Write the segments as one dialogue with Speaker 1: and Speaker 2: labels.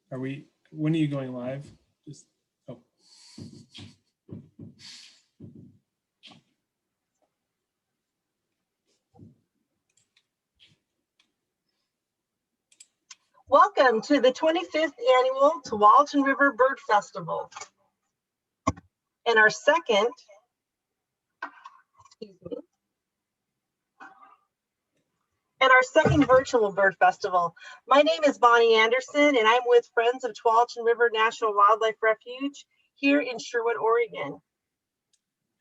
Speaker 1: when are you going live? Oh.
Speaker 2: Welcome to the 25th annual Tualatin River Bird Festival. And our second, virtual bird festival. My name is Bonnie Anderson, and I'm with Friends of Tualatin River National Wildlife Refuge here in Sherwood, Oregon.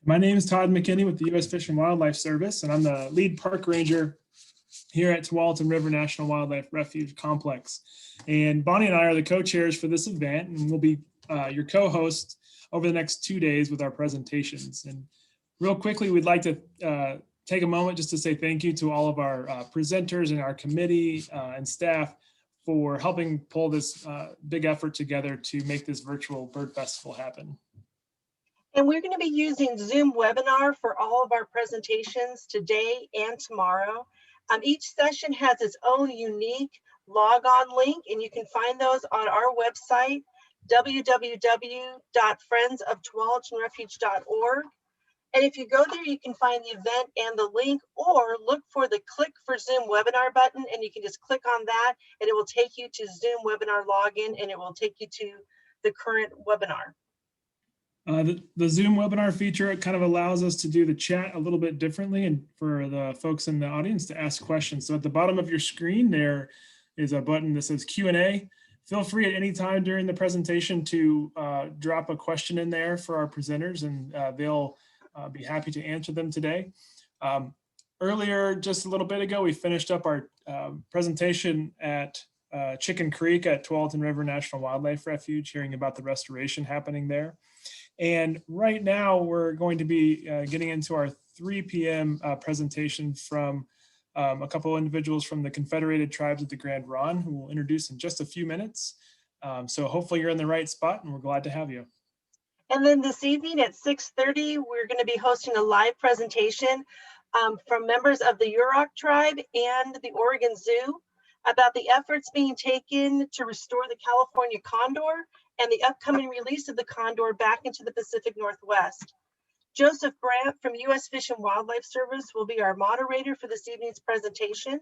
Speaker 1: My name is Todd McKinney with the U.S. Fish and Wildlife Service, and I'm the lead park ranger here at Tualatin River National Wildlife Refuge Complex. And Bonnie and I are the co-chairs for this event, and we'll be your co-hosts over the next 2 days with our presentations. And real quickly, we'd like to take a moment just to say thank you to all of our presenters and our committee and staff for helping pull this big effort together to make this virtual bird festival happen.
Speaker 2: And we're going to be using Zoom webinar for all of our presentations today and tomorrow. Each session has its own unique log-on link, and you can find those on our website, www.friendsoftualatinrefuge.org. And if you go there, you can find the event and the link, or look for the click for Zoom webinar button, and you can just click on that, and it will take you to Zoom webinar login, and it will take you to the current webinar.
Speaker 1: The Zoom webinar feature kind of allows us to do the chat a little bit differently, and for the folks in the audience to ask questions. So at the bottom of your screen, there is a button that says Q&A. Feel free at any time during the presentation to drop a question in there for our presenters, and they'll be happy to answer them today. Earlier, just a little bit ago, we finished up our presentation at Chicken Creek at Tualatin River National Wildlife Refuge, hearing about the restoration happening there. And right now, we're going to be getting into our 3 p.m. Presentation from a couple of individuals from the Confederated Tribes of the Grand Ronde, who we'll introduce in just a few minutes. So hopefully you're in the right spot, and we're glad to have you.
Speaker 2: And then this evening at 6:30, we're going to be hosting a live presentation from members of the Yurok tribe and the Oregon Zoo about the efforts being taken to restore the California condor and the upcoming release of the condor back into the Pacific Northwest. Joseph Brandt from U.S. Fish and Wildlife Service will be our moderator for this evening's presentation.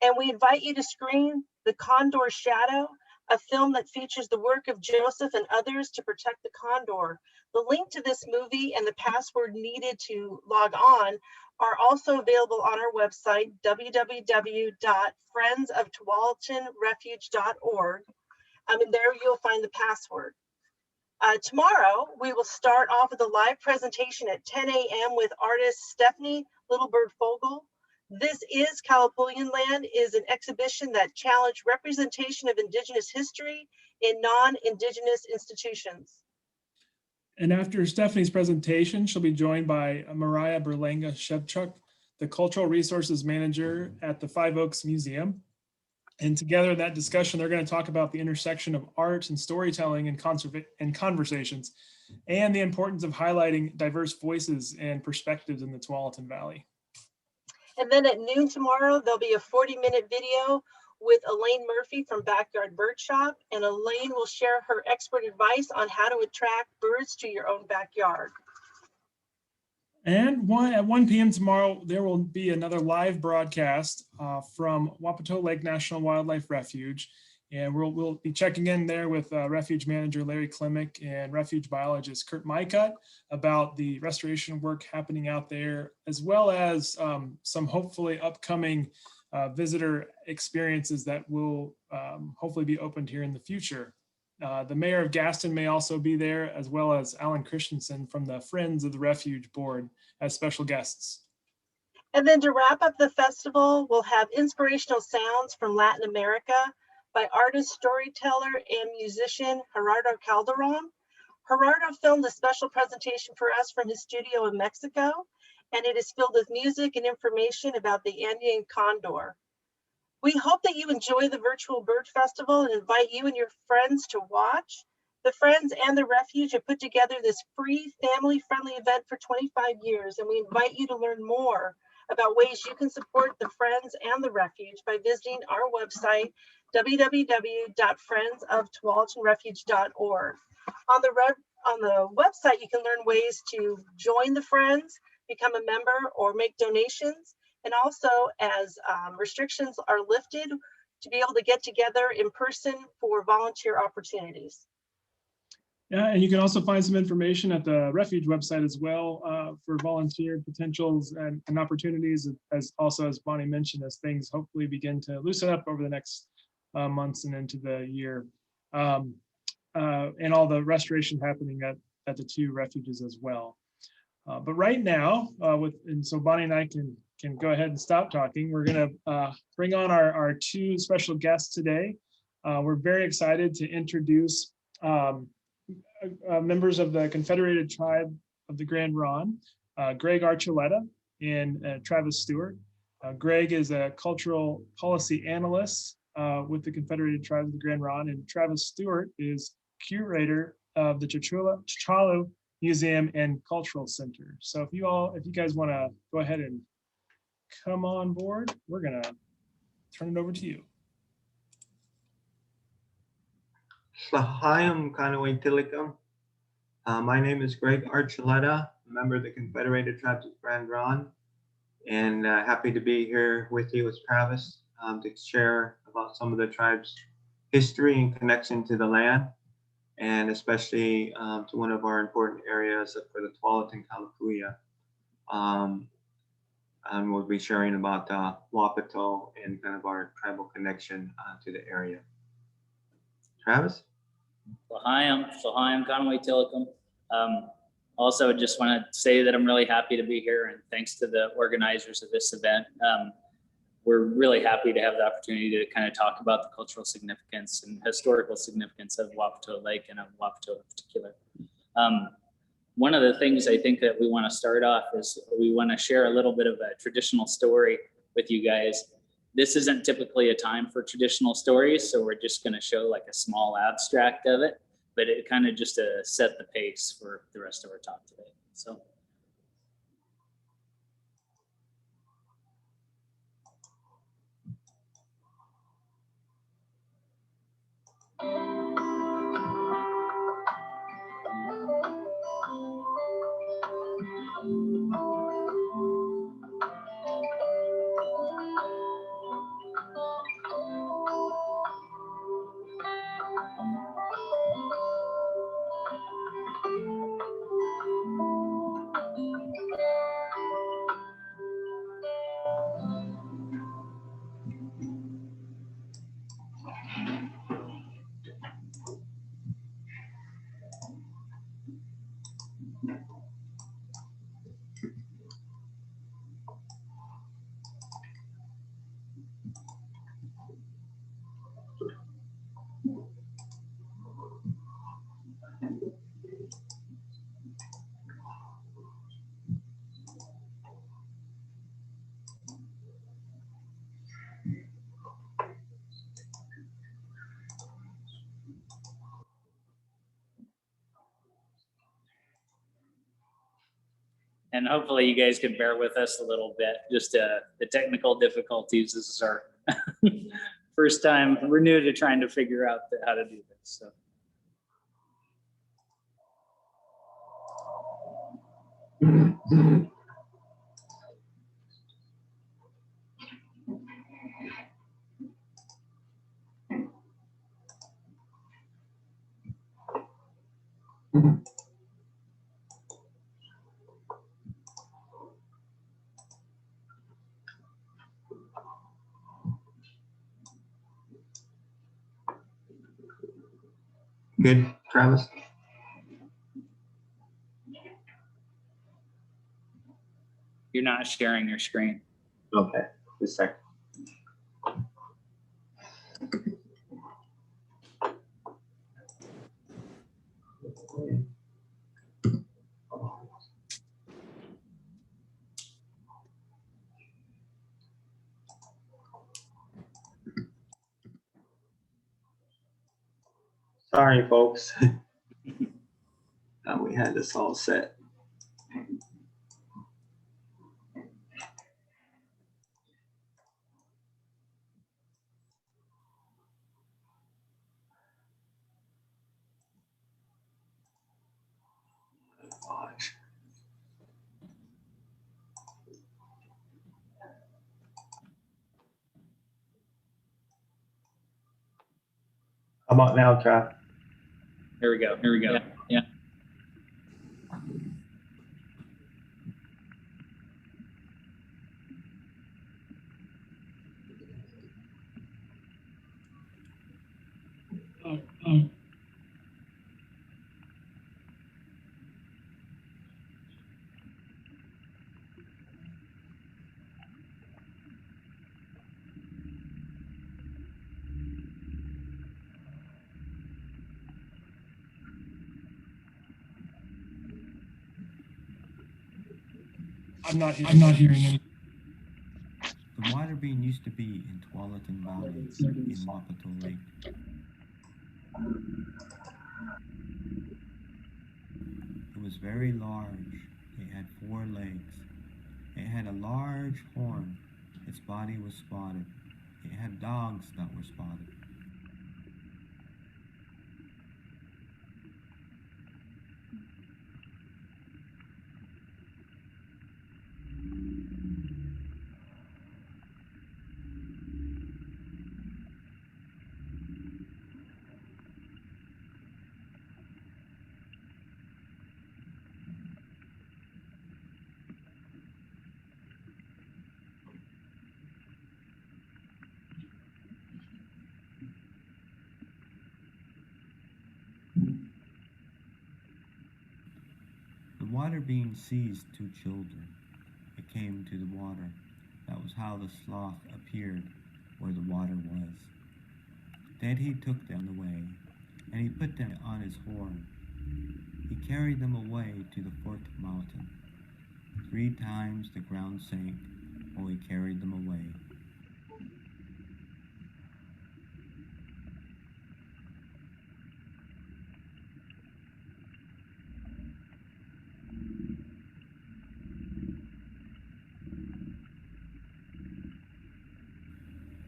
Speaker 2: And we invite you to screen The Condor Shadow, a film that features the work of Joseph and others to protect the condor. The link to this movie and the password needed to log on are also available on our website, www.friendsoftualatinrefuge.org. And there you'll find the password. Tomorrow, we will start off with a live presentation at 10 a.m. with artist Stephanie Littlebird Fogel. This is Calipulian Land is an exhibition that challenged representation of Indigenous history in non-Indigenous institutions.
Speaker 1: And after Stephanie's presentation, she'll be joined by Mariah Berlanga-Shevchuk, the Cultural Resources Manager at the Five Oaks Museum. And together in that discussion, they're going to talk about the intersection of art and storytelling and conversations, and the importance of highlighting diverse voices and perspectives in the Tualatin Valley.
Speaker 2: And then at noon tomorrow, there'll be a 40-minute video with Elaine Murphy from Backyard Bird Shop, and Elaine will share her expert advice on how to attract birds to your own backyard.
Speaker 1: And at 1 p.m. tomorrow, there will be another live broadcast from Wapato Lake National Wildlife Refuge. And we'll be checking in there with Refuge Manager Larry Klimick and Refuge Biologist Kurt Mycutt about the restoration work happening out there, as well as some hopefully upcoming visitor experiences that will hopefully be opened here in the future. The mayor of Gaston may also be there, as well as Alan Christensen from the Friends of the Refuge Board as special guests.
Speaker 2: And then to wrap up the festival, we'll have inspirational sounds from Latin America by artist, storyteller, and musician Gerardo Calderon. Gerardo filmed a special presentation for us from his studio in Mexico, and it is filled with music and information about the Andean condor. We hope that you enjoy the virtual bird festival and invite you and your friends to watch. The Friends and the Refuge have put together this free family-friendly event for 25 years, and we invite you to learn more about ways you can support the Friends and the Refuge by visiting our website, www.friendsoftualatinrefuge.org. On the website, you can learn ways to join the Friends, become a member, or make donations. And also, as restrictions are lifted, to be able to get together in person for volunteer opportunities.
Speaker 1: Yeah, and you can also find some information at the Refuge website as well for volunteer potentials and opportunities, as also as Bonnie mentioned, as things hopefully begin to loosen up over the next months and into the year. And all the restoration happening at the two refuges as well. But right now, and so Bonnie and I can go ahead and stop talking. We're going to bring on our two special guests today. We're very excited to introduce members of the Confederated Tribe of the Grand Ronde, Greg Archuleta and Travis Stewart. Greg is a cultural policy analyst with the Confederated Tribes of the Grand Ronde, and Travis Stewart is curator of the T'Challa Museum and Cultural Center. So if you guys want to go ahead and come on board, we're gonna turn it over to you.
Speaker 3: So hi, I'm Kanaway Tilikum. My name is Greg Archuleta, a member of the Confederated Tribes of Grand Ronde, and happy to be here with you as Travis to share about some of the tribe's history and connection to the land, and especially to one of our important areas for the Tualatin Kalapuya. And we'll be sharing about Wapato and kind of our tribal connection to the area. Travis?
Speaker 4: So hi, I'm Conway Tillicum. Also, just want to say that I'm really happy to be here, and thanks to the organizers of this event. We're really happy to have the opportunity to kind of talk about the cultural significance and historical significance of Wapato Lake and of Wapato in particular. One of the things I think that we want to start off is we want to share a little bit of a traditional story with you guys. This isn't typically a time for traditional stories, so we're just going to show like a small abstract of it, but it kind of just to set the pace for the rest of our talk today. So. And hopefully you guys can bear with us a little bit. Just the technical difficulties. This is our first time. We're new to trying to figure out how to do this. So.
Speaker 3: Good, Travis?
Speaker 4: You're not sharing your screen.
Speaker 3: Okay, just a second. Sorry, folks. We had this all set. How about now, Trav?
Speaker 4: Here we go. Here we go. Yeah. Yeah.
Speaker 1: I'm not hearing any.
Speaker 5: The water bean used to be in Tualatin Valley in Wapato Lake. It was very large. It had 4 legs. It had a large horn. Its body was spotted. It had dogs that were spotted. The water bean seized 2 children. It came to the water. That was how the sloth appeared where the water was. Then he took them away, and he put them on his horn. He carried them away to the 4th mountain. 3 times the ground sank while he carried them away.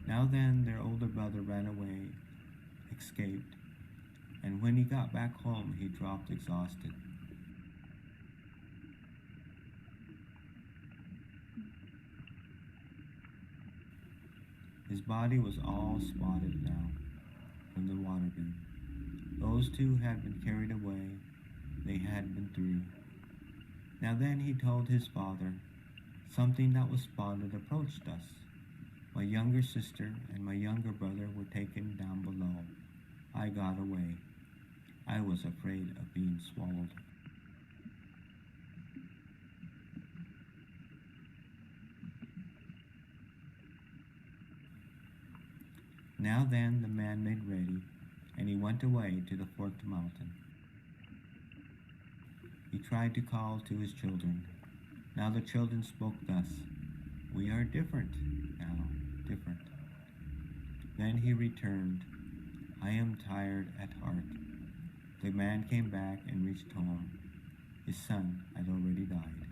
Speaker 5: Now then, their older brother ran away, escaped, and when he got back home, he dropped exhausted. His body was all spotted now from the water bean. Those 2 had been carried away. They had been 3. Now then, he told his father, something that was spotted approached us. My younger sister and my younger brother were taken down below. I got away. I was afraid of being swallowed. Now then, the man made ready, and he went away to the 4th mountain. He tried to call to his children. Now the children spoke thus, we are different now, different. Then he returned. I am tired at heart. The man came back and reached home. His son had already died.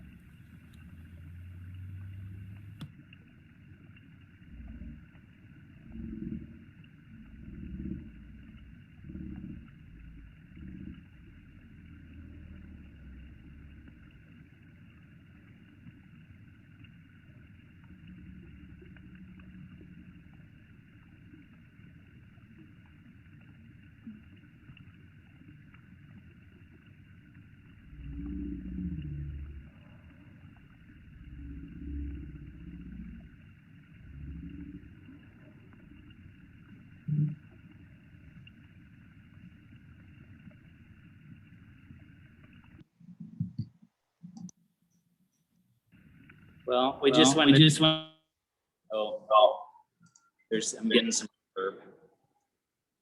Speaker 4: Well, we just want. Oh, I'm getting some verb.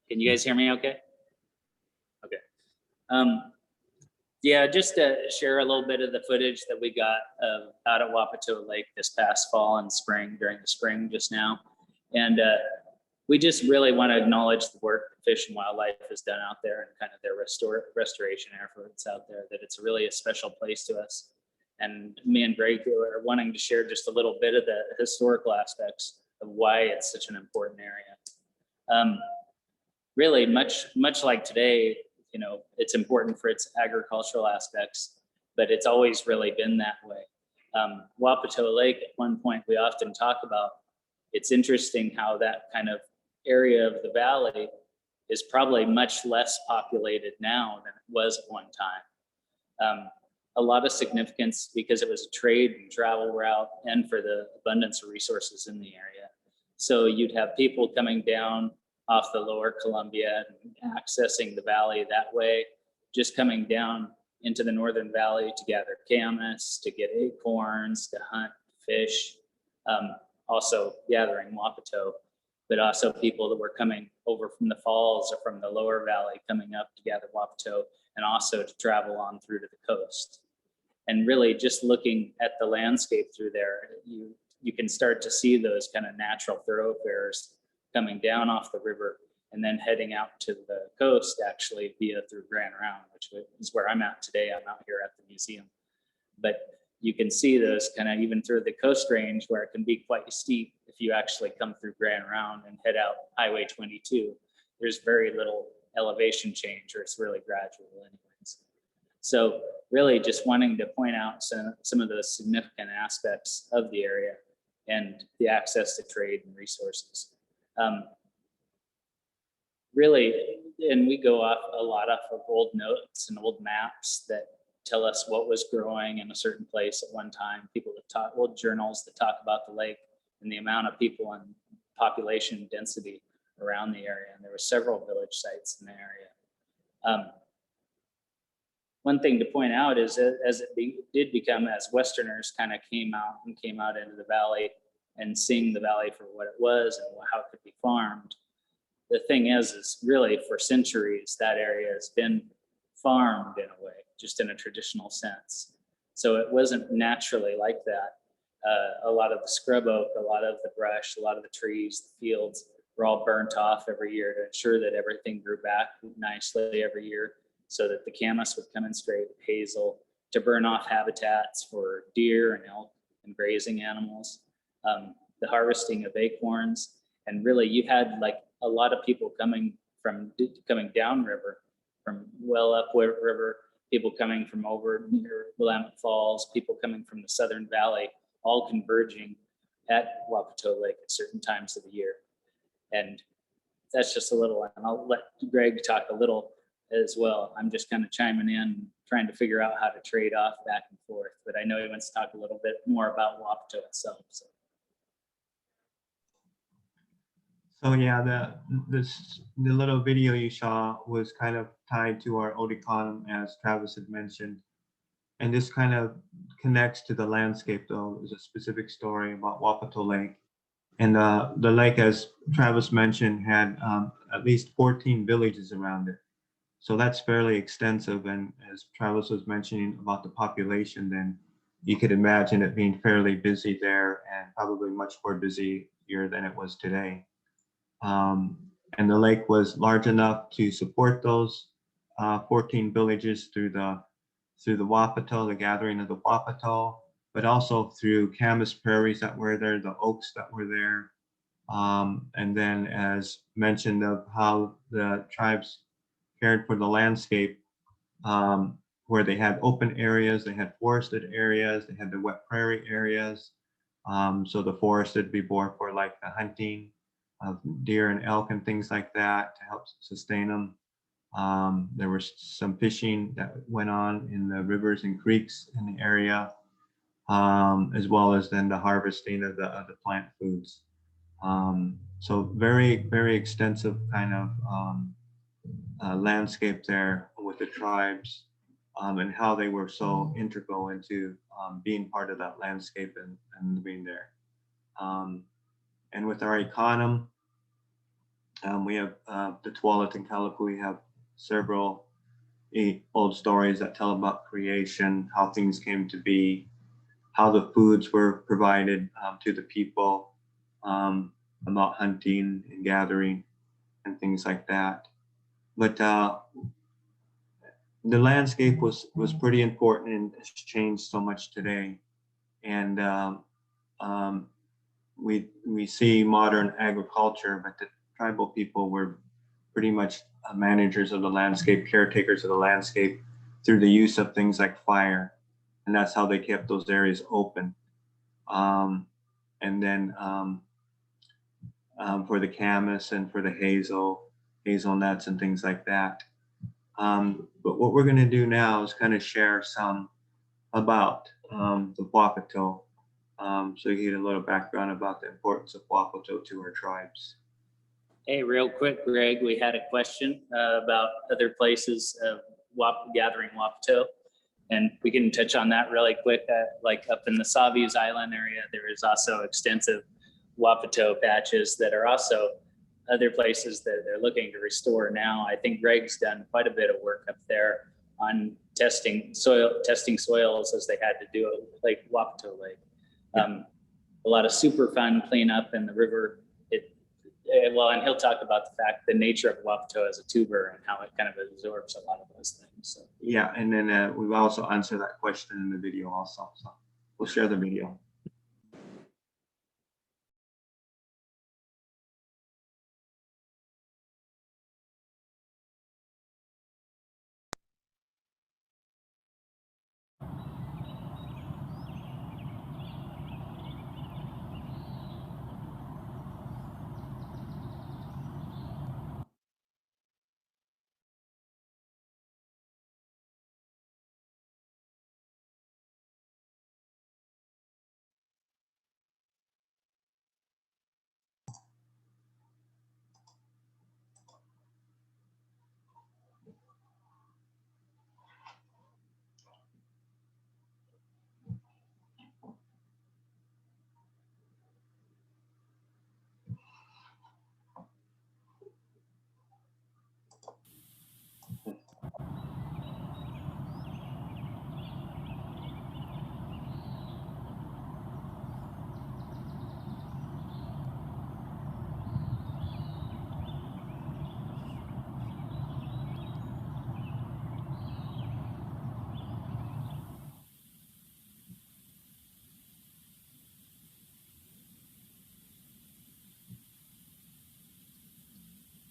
Speaker 4: Can you guys hear me okay? Okay. Yeah, just to share a little bit of the footage that we got out at Wapato Lake this past fall and spring, during the spring just now. And we just really want to acknowledge the work that Fish and Wildlife has done out there and kind of their restoration efforts out there, that it's really a special place to us. And me and Greg are wanting to share just a little bit of the historical aspects of why it's such an important area. Really, much like today, you know, it's important for its agricultural aspects, but it's always really been that way. Wapato Lake, at one point, we often talk about, it's interesting how that kind of area of the valley is probably much less populated now than it was at one time. A lot of significance because it was a trade and travel route and for the abundance of resources in the area. So you'd have people coming down off the lower Columbia and accessing the valley that way, just coming down into the northern valley to gather camas, to get acorns, to hunt, fish, also gathering Wapato, but also people that were coming over from the falls or from the lower valley coming up to gather Wapato, and also to travel on through to the coast. And really just looking at the landscape through there, you can start to see those kind of natural thoroughfares coming down off the river and then heading out to the coast actually via through Grand Round, which is where I'm at today. I'm out here at the museum. But you can see those kind of even through the coast range where it can be quite steep if you actually come through Grand Round and head out Highway 22. There's very little elevation change, or it's really gradual anyways. So really just wanting to point out some of those significant aspects of the area and the access to trade and resources. Really, and we go off a lot of old notes and old maps that tell us what was growing in a certain place at one time. People that talk, old journals that talk about the lake and the amount of people and population density around the area. And there were several village sites in the area. One thing to point out is that as it did become, as Westerners kind of came out into the valley and seeing the valley for what it was and how it could be farmed. The thing is really for centuries, that area has been farmed in a way, just in a traditional sense. So it wasn't naturally like that. A lot of the scrub oak, a lot of the brush, a lot of the trees, the fields were all burnt off every year to ensure that everything grew back nicely every year, so that the camas would come in straight, hazel, to burn off habitats for deer and elk and grazing animals, the harvesting of acorns. And really you had like a lot of people coming downriver, from well up river, people coming from over near Willamette Falls, people coming from the Southern Valley, all converging at Wapato Lake at certain times of the year. And that's just a little, and I'll let Greg talk a little as well. I'm just kind of chiming in, trying to figure out how to trade off back and forth, but I know he wants to talk a little bit more about Wapato itself.
Speaker 3: So yeah, the little video you saw was kind of tied to our Oticon, as Travis had mentioned. And this kind of connects to the landscape though. There's a specific story about Wapato Lake. And the lake, as Travis mentioned, had at least 14 villages around it. So that's fairly extensive. And as Travis was mentioning about the population, then you could imagine it being fairly busy there, and probably much more busier than it was today. And the lake was large enough to support those 14 villages through the Wapato, the gathering of the Wapato, but also through camas prairies that were there, the oaks that were there. And then, as mentioned, of how the tribes cared for the landscape, where they had open areas, they had forested areas, they had the wet prairie areas. So the forest would be more for like the hunting of deer and elk and things like that to help sustain them. There was some fishing that went on in the rivers and creeks in the area, as well as then the harvesting of the plant foods. So very, very extensive kind of landscape there with the tribes, and how they were so integral into being part of that landscape and living there. And with our economy, we have the Tualatin and Kalapu. We have several old stories that tell about creation, how things came to be, how the foods were provided to the people, about hunting and gathering and things like that. But the landscape was pretty important, and it's changed so much today. And we see modern agriculture, but the tribal people were pretty much managers of the landscape, caretakers of the landscape, through the use of things like fire. And that's how they kept those areas open. And then for the camas and for the hazel hazelnuts and things like that. But what we're going to do now is kind of share some about the Wapato, so you get a little background about the importance of Wapato to our tribes.
Speaker 4: Hey, real quick, Greg, we had a question about other places of gathering Wapato, and we can touch on that really quick. Like up in the Savi's Island area, there is also extensive Wapato patches that are also other places that they're looking to restore now. I think Greg's done quite a bit of work up there on testing soils as they had to do it, like Wapato Lake. A lot of super fun cleanup in the river. Well, and he'll talk about the fact, the nature of Wapato as a tuber and how it kind of absorbs a lot of those things. So. Yeah,
Speaker 3: and then we've also answered that question in the video also. So we'll share the video.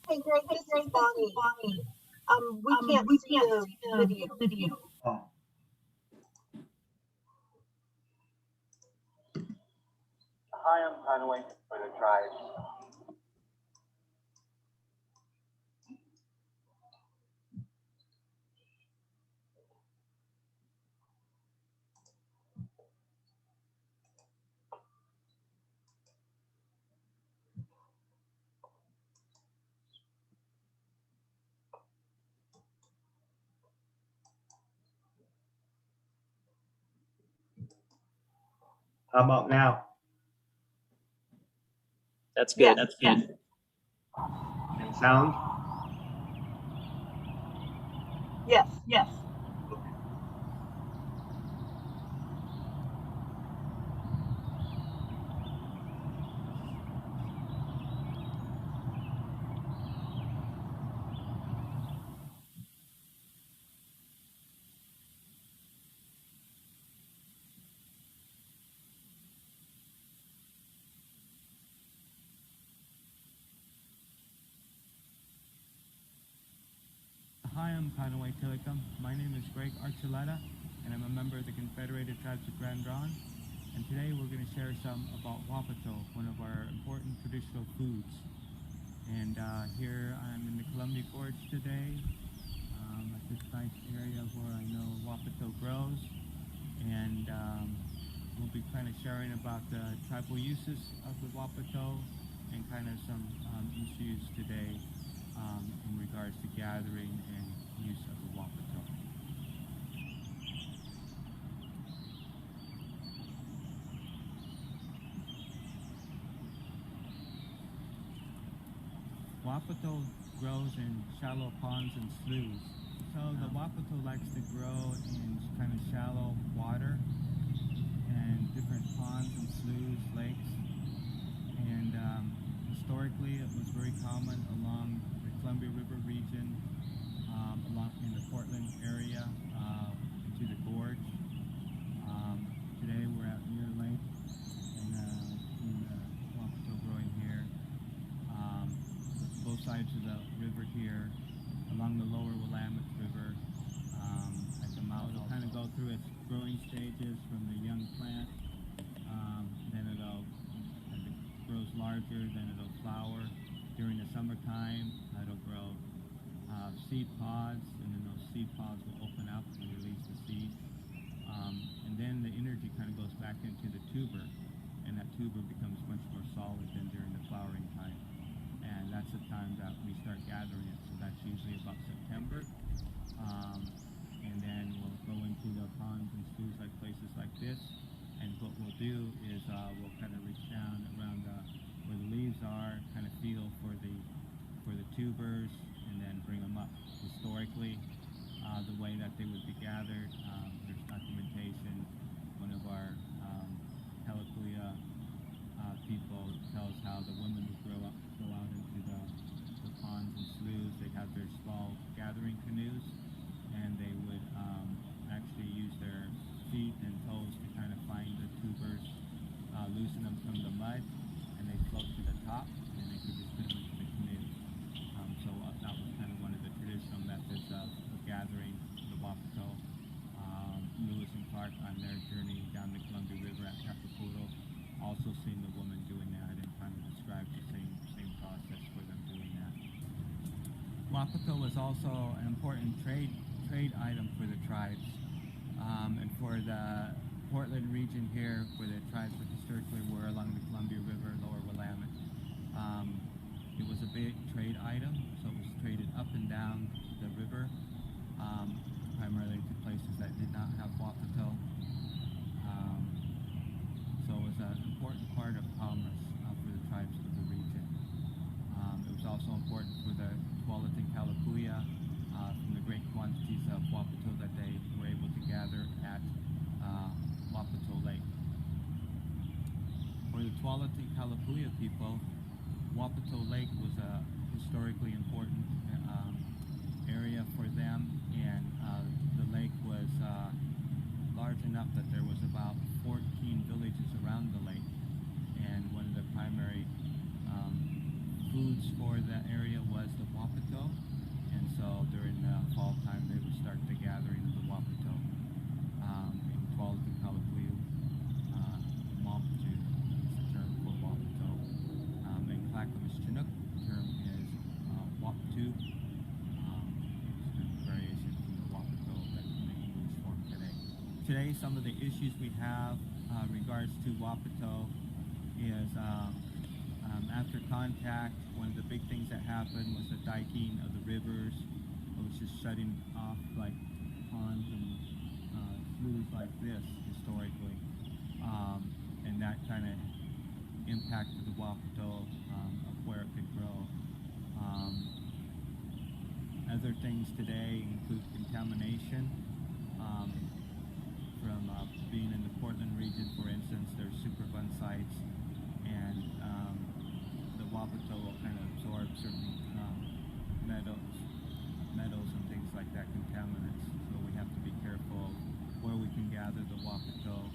Speaker 2: Hey, Greg, this is Bonnie. We can't see the video.
Speaker 3: Oh. Hi, I'm Conway for the tribes. How about now?
Speaker 4: That's good.
Speaker 2: Yes,
Speaker 4: That's good.
Speaker 3: And sound?
Speaker 2: Yes.
Speaker 5: Hi, I'm Conway Tillicum. My name is Greg Archuleta, and I'm a member of the Confederated Tribes of Ronde. And today we're going to share some about Wapato, one of our important traditional foods. And here I'm in the Columbia Gorge today, at this nice area where I know Wapato grows. And we'll be kind of sharing about the tribal uses of the Wapato and kind of some issues today in regards to gathering and use of the Wapato. Wapato grows in shallow ponds and sloughs. So the Wapato likes to grow in kind of shallow water and different ponds and sloughs, lakes. And historically it was very common along the Columbia River region, along in the Portland area, to the gorge. Today we're at Mirror Lake and in the Wapato growing here. Both sides of the river here, along the lower Willamette River, at the mouth. It'll kind of go through its growing stages from the young plant, then it'll, as it grows larger, then it'll flower, During the summertime, it'll grow seed pods, and then those seed pods will open up and release the seed. And then the energy kind of goes back into the tuber, and that tuber becomes much more solid than during the flowering time. And that's the time that we start gathering it. So that's usually about September. And then we'll go into the ponds and sloughs like places like this. And what we'll do is we'll kind of reach down around where the leaves are, kind of feel for the tubers, and then bring them up. Historically, the way that they would be gathered, there's documentation. One of our Helicoya people tells how the women would go out into the ponds and sloughs. They'd have their small gathering canoes, and they would actually use their feet and toes to kind of find the tubers, loosen them from the mud, and they float to the top, and they could just put them into the canoe. So that was kind of one of the traditional methods of gathering the Wapato. Lewis and Clark on their journey down the Columbia River at Capacolo also seen the woman doing that and kind of described the same process for them doing that. Wapato was also an important trade item for the tribes, and for the Portland region here, where the tribes historically were along the Columbia River, Lower Willamette. It was a big trade item, so it was traded up and down the river, primarily to places that did not have Wapato. So it was an important part of commerce for the tribes of the region. It was also important for the Tualatin Kalapuya from the great quantities of Wapato that they were able to gather at Wapato Lake. For the Tualatin Kalapuya people, Wapato Lake was a historically important area for them, and the lake was large enough that there was about 14 villages around the lake, and one of the primary foods for that area was the Wapato, and so during the fall time they would start the gathering of the Wapato. In Tualatin Kalapuya, Mamptu is the term for Wapato. In Clackamas Chinook, the term is Waptu. It's a variation from the Wapato that's in the English form today. Today, some of the issues we have regards to Wapato is after contact, one of the big things that happened was the diking of the rivers, which is shutting off like ponds and sloughs like this historically, and that kind of impacted the Wapato of where it could grow. Other things today include contamination from being in the Portland region, for instance. There's Superfund sites, and the Wapato will kind of absorb certain metals and things like that, contaminants. So we have to be careful where we can gather the Wapato,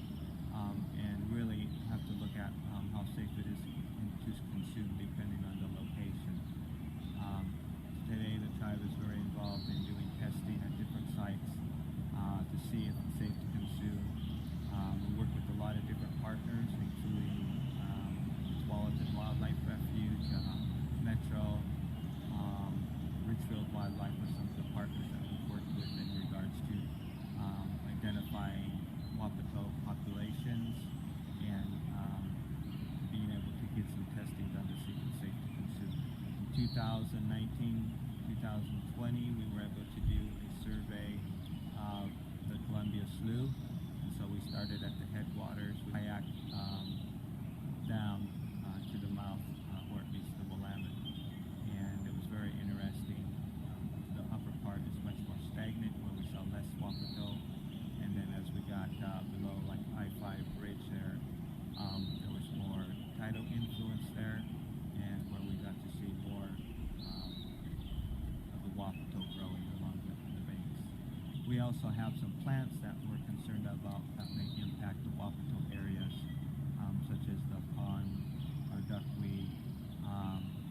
Speaker 5: and really have to look at how safe it is to consume depending on the location. Today the tribe is very involved in doing testing at different sites to see if it's safe to consume. We work with a lot of different partners, including Tualatin Wildlife Refuge, Metro, Richfield Wildlife are some of the partners that we've worked with in regards to identifying Wapato populations and being able to get some testing done to see if it's safe to consume. In 2019, 2020, we were able to do a survey of the Columbia Slough, and so we started at the headwaters, we kayaked down to the mouth where it meets the Willamette, and it was very interesting. The upper part is much more stagnant, where we saw less Wapato, and then as we got below like I-5 bridge there was more tidal influence there, and where we got to see more of the Wapato growing along the banks. We also have some plants that we're concerned about that may impact the Wapato areas, such as the pond or duckweed.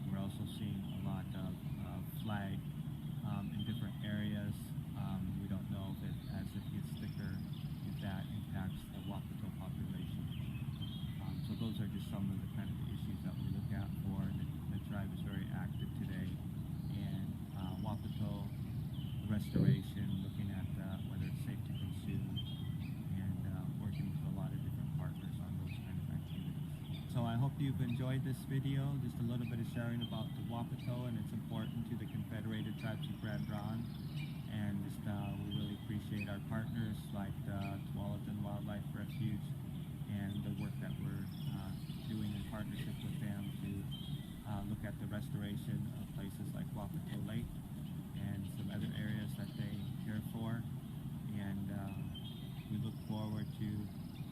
Speaker 5: We're also seeing a lot of flag in different areas. We don't know if as it gets thicker, if that impacts the Wapato population. So those are just some of the kind of issues that we look at for, and the tribe is very active hope you've enjoyed this video, just a little bit of sharing about the Wapato and its importance to the Confederated Tribes of Grand Ronde. And just we really appreciate our partners like the Tualatin Wildlife Refuge and the work that we're doing in partnership with them to look at the restoration of places like Wapato Lake and some other areas that they care for. And we look forward to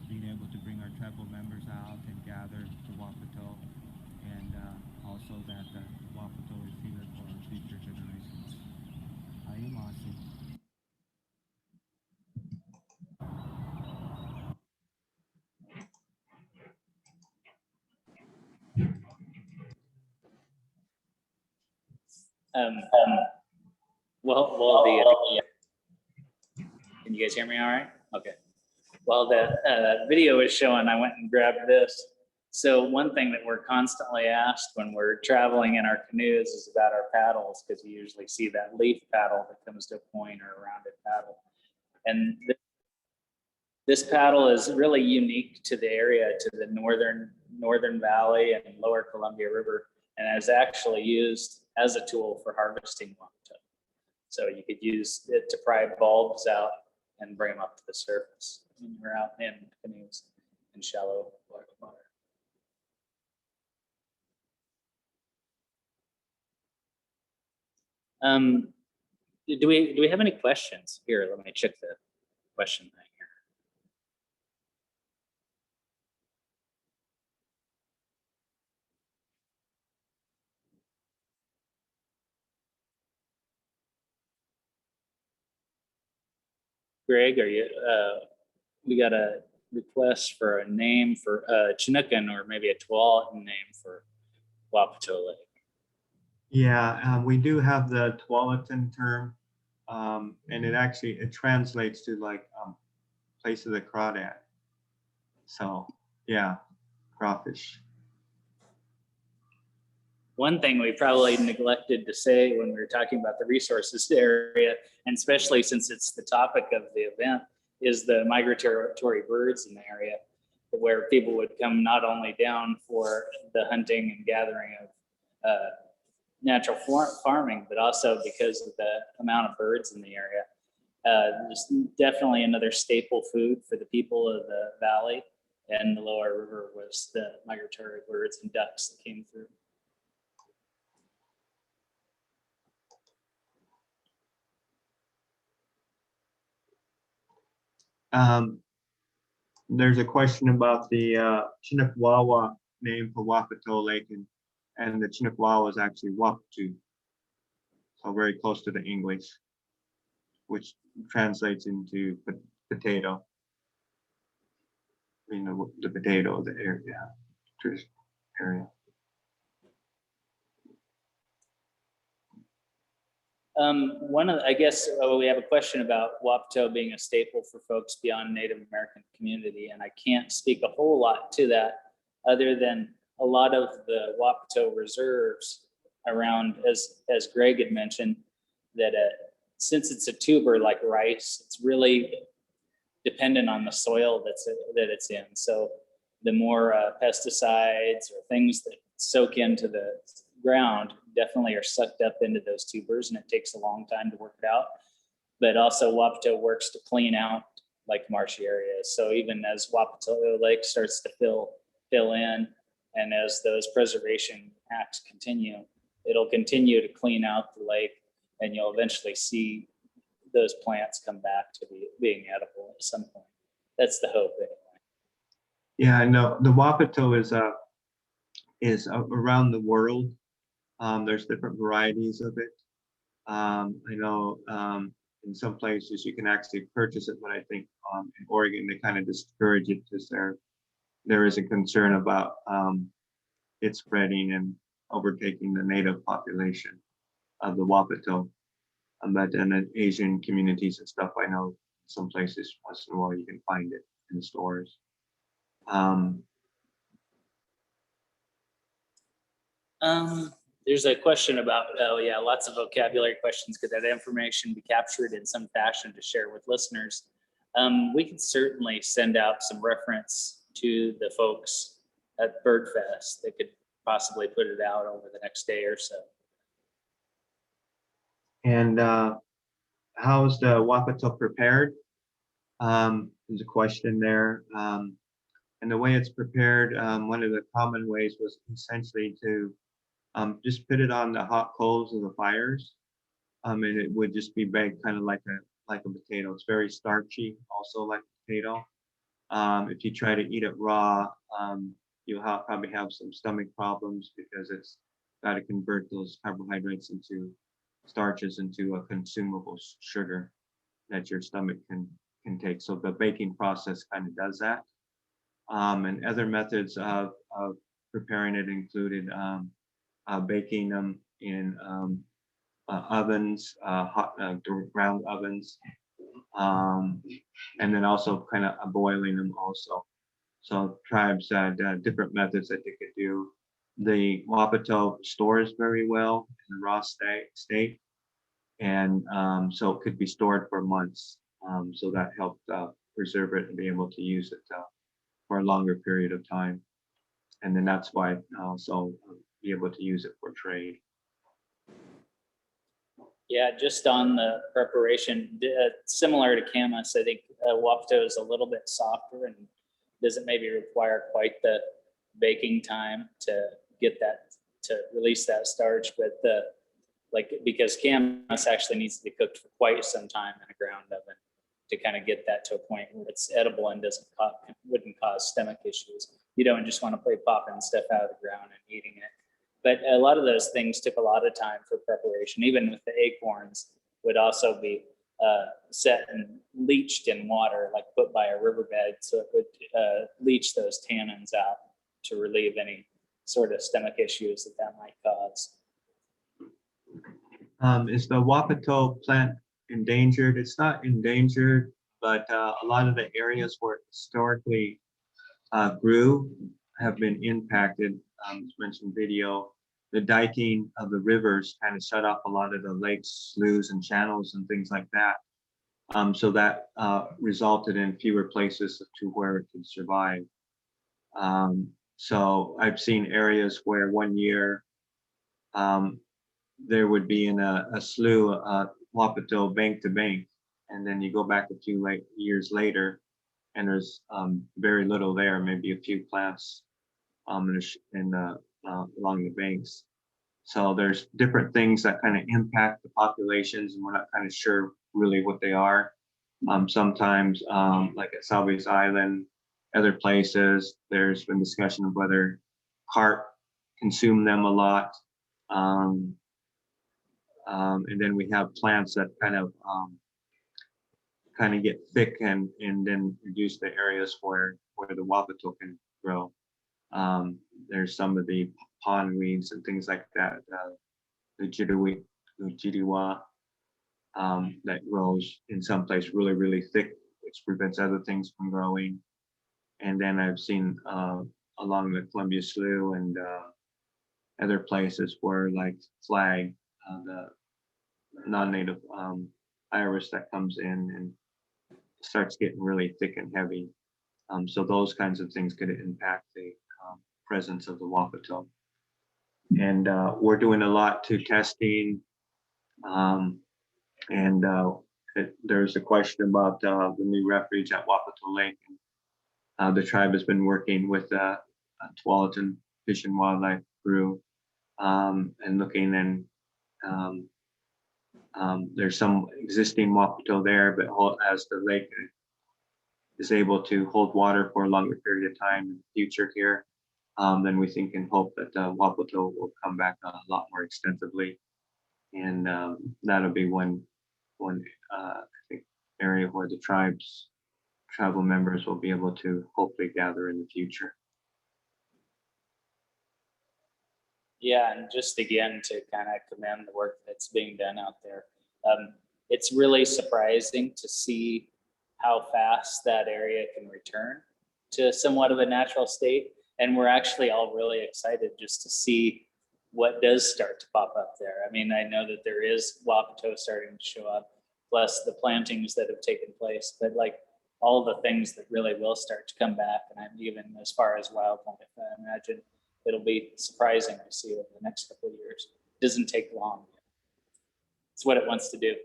Speaker 5: being able to bring our tribal members out and gather the Wapato, and also that the Wapato is here for our future generations. Ayumasi.
Speaker 4: Well, can you guys hear me all right? Okay. While the video is showing, I went and grabbed this. So one thing that we're constantly asked when we're traveling in our canoes is about our paddles, because you usually see that leaf paddle that comes to a point, or a rounded paddle. And this paddle is really unique to the area, to the northern valley and lower Columbia River, and is actually used as a tool for harvesting Wapato. So you could use it to pry bulbs out and bring them up to the surface when you're out in canoes in shallow water. Do we have any questions? Here, let me check the question thing here. Greg, are you? We got a request for a name for Chinookan, or maybe a Tualatin name for Wapato Lake.
Speaker 3: Yeah, we do have the Tualatin term, and it translates to like place of the crawdad. So yeah, crawfish.
Speaker 4: One thing we probably neglected to say when we were talking about the resources area, and especially since it's the topic of the event, is the migratory birds in the area, where people would come not only down for the hunting and gathering of natural farming, but also because of the amount of birds in the area. There's definitely another staple food for the people of the valley and the lower river was the migratory birds and ducks that came through.
Speaker 3: There's a question about the Chinookawawa name for Wapato Lake, and the Chinookawawa is actually Wapatu, so very close to the English, which translates into potato. You know, the potato, the area, area.
Speaker 4: I guess we have a question about Wapato being a staple for folks beyond Native American community, and I can't speak a whole lot to that other than a lot of the Wapato reserves around, as Greg had mentioned, that since it's a tuber like rice, it's really dependent on the soil that it's in. So the more pesticides or things that soak into the ground definitely are sucked up into those tubers, and it takes a long time to work it out. But also Wapato works to clean out like marshy areas. So even as Wapato Lake starts to fill in, and as those preservation acts continue, it'll continue to clean out the lake, and you'll eventually see those plants come back to being edible at some point. That's the hope anyway.
Speaker 3: Yeah, I know the Wapato is around the world. There's different varieties of it. I know in some places you can actually purchase it, but I think in Oregon they kind of discourage it because there is a concern about it spreading and overtaking the native population of the Wapato. But in Asian communities and stuff, I know some places once in a while you can find it in stores.
Speaker 4: There's a question about, lots of vocabulary questions. Could that information be captured in some fashion to share with listeners? We can certainly send out some reference to the folks at Bird Fest. They could possibly put it out over the next day or so.
Speaker 3: And how is the Wapato prepared? There's a question there. And the way it's prepared, one of the common ways was essentially to just put it on the hot coals of the fires. And it would just be baked kind of like a potato. It's very starchy, also like a potato. If you try to eat it raw, you'll probably have some stomach problems because it's got to convert those carbohydrates into starches into a consumable sugar that your stomach can take. So the baking process kind of does that. And other methods of preparing it included baking them in ovens, hot ground ovens, and then also kind of boiling them also. So tribes had different methods that they could do. The Wapato stores very well in the raw state, and so it could be stored for months. So that helped preserve it and be able to use it for a longer period of time. And then that's why also be able to use it for trade.
Speaker 4: Yeah, just on the preparation, similar to Camas, I think Wapato is a little bit softer and doesn't maybe require quite the baking time to get that, to release that starch, but because Camas actually needs to be cooked for quite some time in a ground oven to kind of get that to a point where it's edible and wouldn't cause stomach issues. You don't just want to play popping stuff out of the ground and eating it. But a lot of those things took a lot of time for preparation. Even with the acorns, would also be set and leached in water, like put by a riverbed, so it would leach those tannins out to relieve any sort of stomach issues that might cause.
Speaker 3: Is the Wapato plant endangered? It's not endangered, but a lot of the areas where it historically grew have been impacted. As mentioned video, the diking of the rivers kind of shut off a lot of the lakes, sloughs, and channels and things like that. So that resulted in fewer places to where it could survive. So I've seen areas where one year there would be in a slough, Wapato bank to bank, and then you go back a few years later, and there's very little there, maybe a few plants along the banks. So there's different things that kind of impact the populations, and we're not kind of sure really what they are. Sometimes, like at Salvage Island, other places, there's been discussion of whether carp consume them a lot. And then we have plants that kind of get thick and then reduce the areas where the Wapato can grow. There's some of the pond weeds and things like that, the jiriwa, that grows in some place really, really thick, which prevents other things from growing. And then I've seen along the Columbia Slough and other places where like flag, the non-native iris that comes in and starts getting really thick and heavy. So those kinds of things could impact the presence of the Wapato. And we're doing a lot to testing. There's a question about the new refuge at Wapato Lake. The tribe has been working with Tualatin Fish and Wildlife crew and looking, and there's some existing Wapato there, but as the lake is able to hold water for a longer period of time in the future here, then we think and hope that Wapato will come back a lot more extensively, and that'll be one I think area where the tribal members will be able to hopefully gather in the future.
Speaker 4: Yeah, and just again to kind of commend the work that's being done out there. It's really surprising to see how fast that area can return to somewhat of a natural state. And we're actually all really excited just to see what does start to pop up there. I mean, I know that there is Wapato starting to show up, plus the plantings that have taken place, but like all the things that really will start to come back. And I'm even as far as wildlife, I imagine it'll be surprising to see over the next couple of years. It doesn't take long. It's what it wants to do.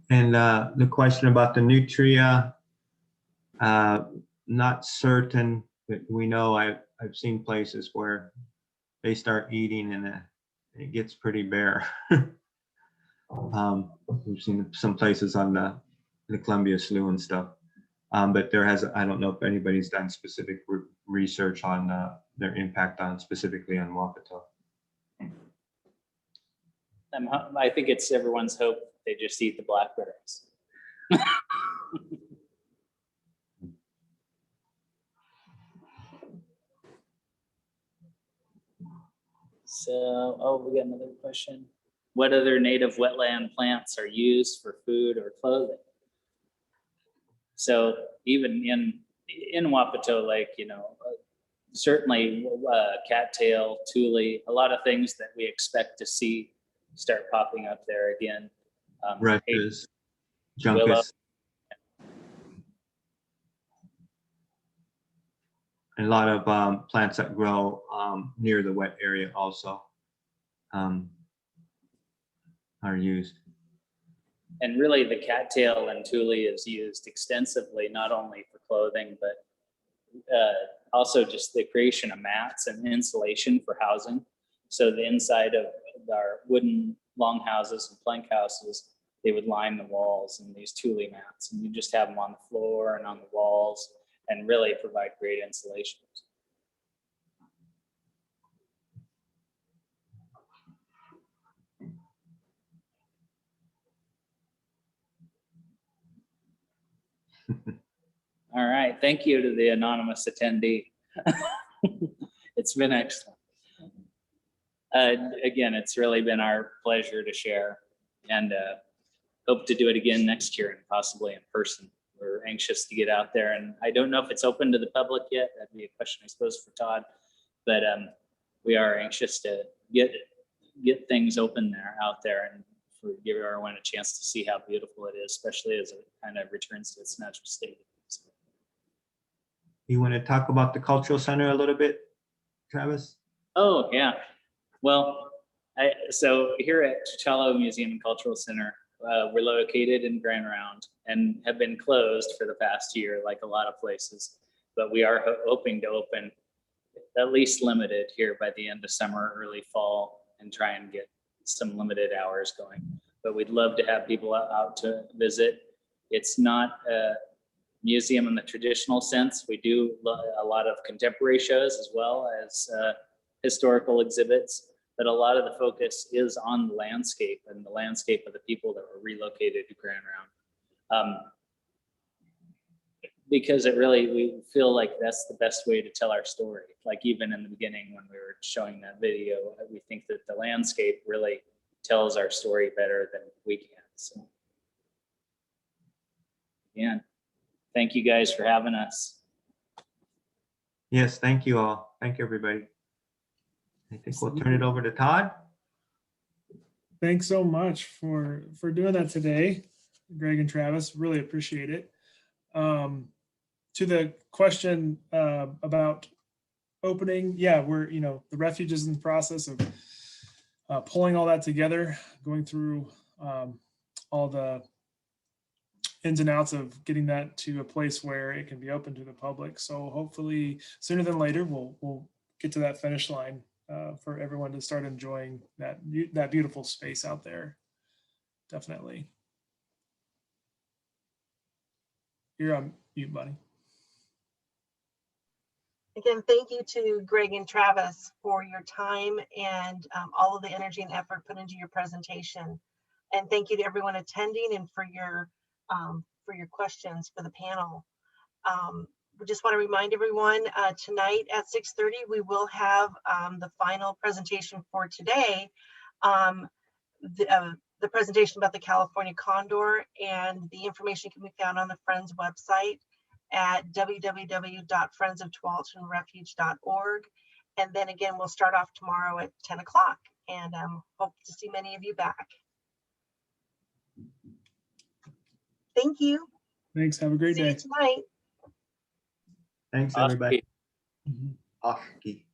Speaker 3: And the question about the nutria, not certain, but we know I've seen places where they start eating and it gets pretty bare. We've seen some places on the Columbia Slough and stuff, but I don't know if anybody's done specific research on their impact on specifically on Wapato.
Speaker 4: I think it's everyone's hope they just eat the blackberries. So, we got another question. What other native wetland plants are used for food or clothing? So even in Wapato Lake, certainly cattail, tule, a lot of things that we expect to see start popping up there again.
Speaker 3: Rushes,
Speaker 4: willow.
Speaker 3: juncus. And a lot of plants that grow near the wet area also are used.
Speaker 4: And really the cattail and tule is used extensively, not only for clothing, but also just the creation of mats and insulation for housing. So the inside of our wooden longhouses and plank houses, they would line the walls in these tule mats, and you just have them on the floor and on the walls and really provide great insulation. All right, thank you to the anonymous attendee. It's been excellent. Again, it's really been our pleasure to share, and hope to do it again next year and possibly in person. We're anxious to get out there, and I don't know if it's open to the public yet. That'd be a question, I suppose, for Todd, but we are anxious to get things open out there and give everyone a chance to see how beautiful it is, especially as it kind of returns to its natural state. So.
Speaker 3: You want to talk about the cultural center a little bit, Travis?
Speaker 4: Oh, yeah. Well, so here at Chicalo Museum and Cultural Center, we're located in Grand Ronde and have been closed for the past year, like a lot of places. But we are hoping to open at least limited here by the end of summer, early fall, and try and get some limited hours going. But we'd love to have people out to visit. It's not a museum in the traditional sense. We do a lot of contemporary shows as well as historical exhibits, but a lot of the focus is on the landscape and the landscape of the people that were relocated to Grand Ronde. Because we feel like that's the best way to tell our story. Like even in the beginning when we were showing that video, we think that the landscape really tells our story better than we can. So again, thank you guys for having us.
Speaker 3: Yes, thank you all. Thank you, everybody. I think we'll turn it over to Todd.
Speaker 1: Thanks so much for doing that today, Greg and Travis. Really appreciate it. To the question about opening, yeah, we're, the refuge is in the process of pulling all that together, going through all the ins and outs of getting that to a place where it can be open to the public. So hopefully sooner than later, we'll get to that finish line for everyone to start enjoying that beautiful space out there. Definitely. You're on mute, buddy.
Speaker 2: Again, thank you to Greg and Travis for your time and all of the energy and effort put into your presentation. And thank you to everyone attending and for your questions for the panel. We just want to remind everyone tonight at 6:30, we will have the final presentation for today. The presentation about the California condor, and the information can be found on the Friends website at www.friendsoftualatinrefuge.org. And then again, we'll start off tomorrow at 10 o'clock, and hope to see many of you back. Thank you.
Speaker 1: Thanks. Have a great
Speaker 2: See you
Speaker 1: day.
Speaker 2: tonight.
Speaker 3: Thanks, everybody.
Speaker 4: Oski.
Speaker 1: Mhm.
Speaker 3: Oski.